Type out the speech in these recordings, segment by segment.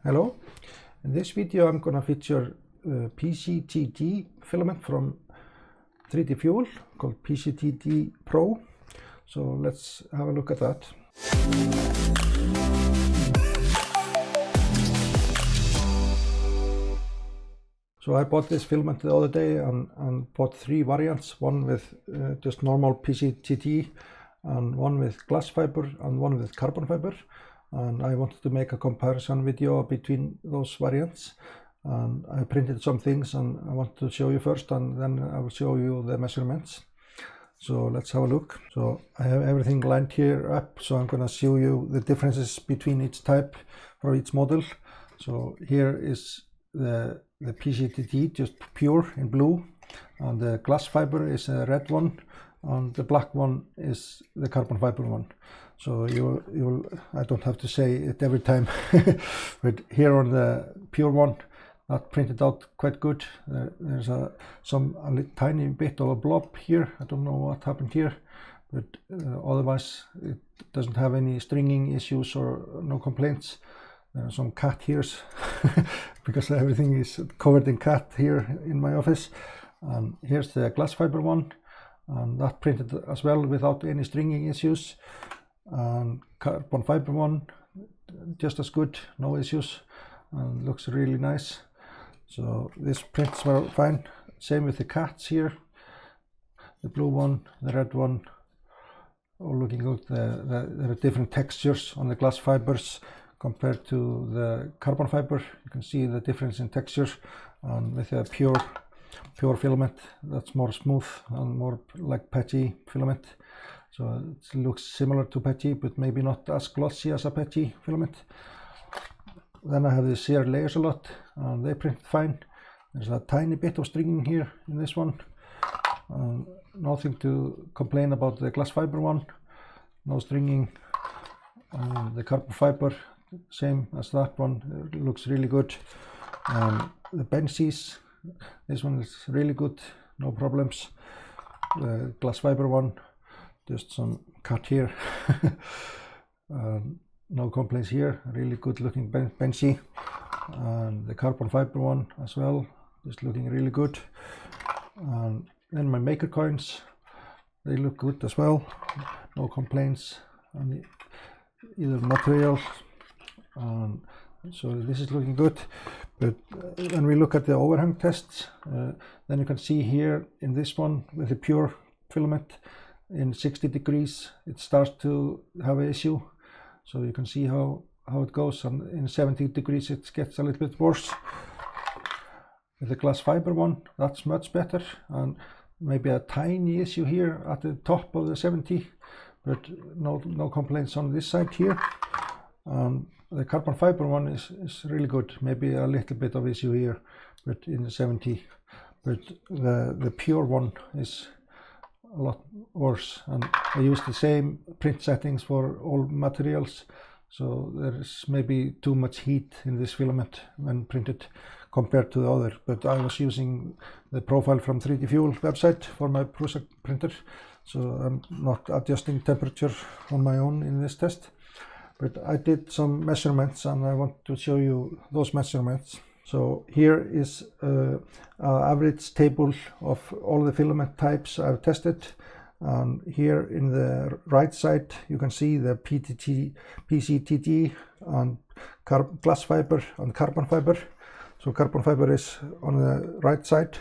Hello, in this video I'm going to feature PCTG filament from 3D Fuel called PCTG Pro. So let's have a look at that. So I bought this filament the other day and bought three variants, one with just normal PCTG and one with glass fiber and one with carbon fiber. And I wanted to make a comparison video between those variants, and I printed some things and I want to show you first, and then I will show you the measurements. So let's have a look. So I have everything lined here up, so I'm going to show you the differences between each type for each model. So here is the PCTG, just pure in blue, and the glass fiber is a red one, and the black one is the carbon fiber one. So I don't have to say it every time, but here on the pure one, that printed out quite good. There's a tiny bit of a blob here. I don't know what happened here, but otherwise it doesn't have any stringing issues or no complaints. There are some cat hairs because everything is covered in cat here in my office. And here's the glass fiber one, and that printed as well without any stringing issues. And carbon fiber one, just as good, no issues, and looks really nice. So this prints were fine. Same with the cats here, the blue one, the red one, all looking good. There are different textures on the glass fibers compared to the carbon fiber. You can see the difference in texture, and with a pure filament, that's more smooth and more like patchy filament. So it looks similar to patchy, but maybe not as glossy as a patchy filament. Then I have the shear layers a lot, and they print fine. There's a tiny bit of stringing here in this one. Nothing to complain about the glass fiber one. No stringing. The carbon fiber, same as that one. It looks really good. The benches, this one is really good, no problems. The glass fiber one, just some cut here. No complaints here, really good looking benchy. And the carbon fiber one as well, just looking really good. And then my maker coins, they look good as well, no complaints on either material. So this is looking good. But when we look at the overhang tests, then you can see here in this one with the pure filament, in 60 degrees it starts to have an issue. So you can see how it goes, and in 70 degrees it gets a little bit worse. With the glass fiber one, that's much better, and maybe a tiny issue here at the top of the 70, but no complaints on this side here. The carbon fiber one is really good, maybe a little bit of issue here, but in the 70. But the pure one is a lot worse, and I use the same print settings for all materials, so there is maybe too much heat in this filament when printed compared to the other. But I was using the profile from 3D Fuel website for my Prusa printer, so I'm not adjusting temperature on my own in this test. But I did some measurements, and I want to show you those measurements. So here is an average table of all the filament types I've tested. And here in the right side you can see the PCTG and glass fiber and carbon fiber. So carbon fiber is on the right side.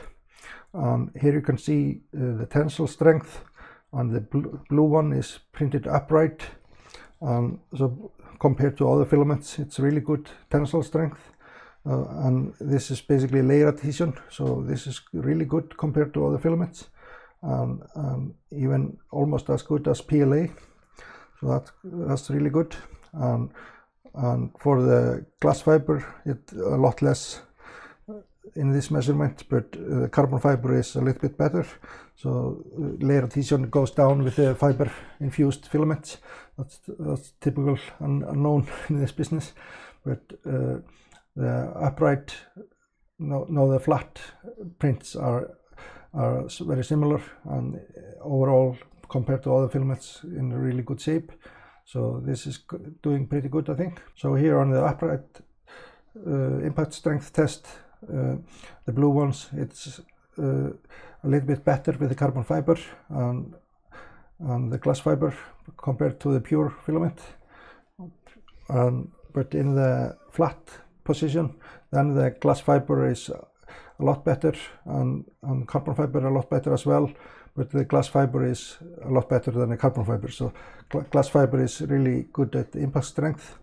And here you can see the tensile strength, and the blue one is printed upright. So compared to other filaments, it's really good tensile strength. And this is basically layer adhesion, so this is really good compared to other filaments, and even almost as good as PLA, so that's really good. And for the glass fiber, it's a lot less in this measurement, but the carbon fiber is a little bit better. So layer adhesion goes down with the fiber infused filaments. That's typical and unknown in this business, but the upright, the flat prints are very similar, and overall compared to other filaments in really good shape. So this is doing pretty good, I think. So here on the upright impact strength test, the blue ones, it's a little bit better with the carbon fiber and the glass fiber compared to the pure filament. But in the flat position, then the glass fiber is a lot better, and carbon fiber a lot better as well. But the glass fiber is a lot better than the carbon fiber. So glass fiber is really good at impact strength.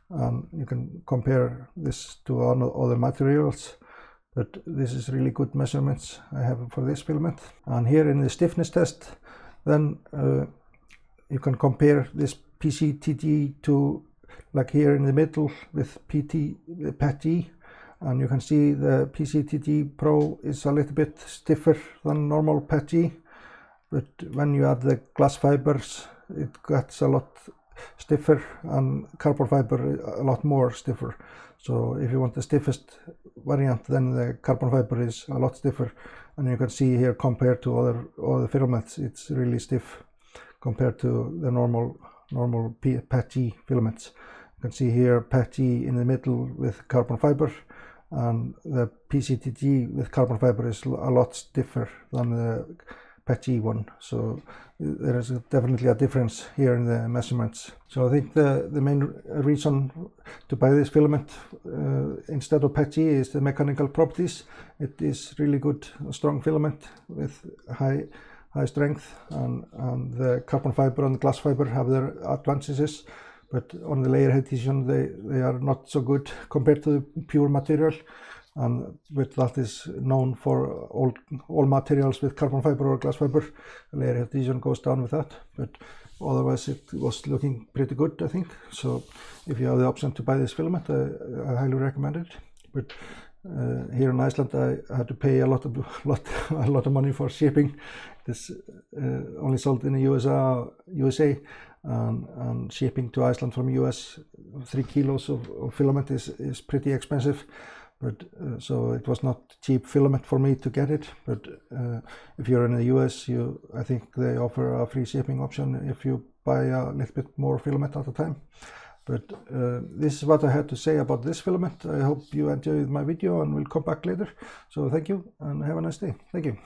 You can compare this to other materials, but this is really good measurements I have for this filament. And here in the stiffness test, then you can compare this PCTG to, like here in the middle, with PET-G, and you can see the PCTG Pro is a little bit stiffer than normal PET-G, but when you add the glass fibers, it gets a lot stiffer, and carbon fiber a lot more stiffer. So if you want the stiffest variant, then the carbon fiber is a lot stiffer, and you can see here compared to other filaments, it's really stiff compared to the normal PET-G filaments. You can see here PET-G in the middle with carbon fiber, and the PCTG with carbon fiber is a lot stiffer than the PET-G one. So there is definitely a difference here in the measurements. So I think the main reason to buy this filament instead of PET-G is the mechanical properties. It is really good, strong filament with high strength, and the carbon fiber and the glass fiber have their advantages, but on the layer adhesion they are not so good compared to the pure material. But that is known for all materials with carbon fiber or glass fiber. Layer adhesion goes down with that, but otherwise it was looking pretty good, I think. So if you have the option to buy this filament, I highly recommend it. But here in Iceland, I had to pay a lot of money for shipping. This only sold in the USA, and shipping to Iceland from US, 3 kilos of filament is pretty expensive. But so it was not cheap filament for me to get it. But if you're in the US, I think they offer a free shipping option if you buy a little bit more filament at a time. But this is what I had to say about this filament. I hope you enjoyed my video and will come back later. So thank you and have a nice day. Thank you.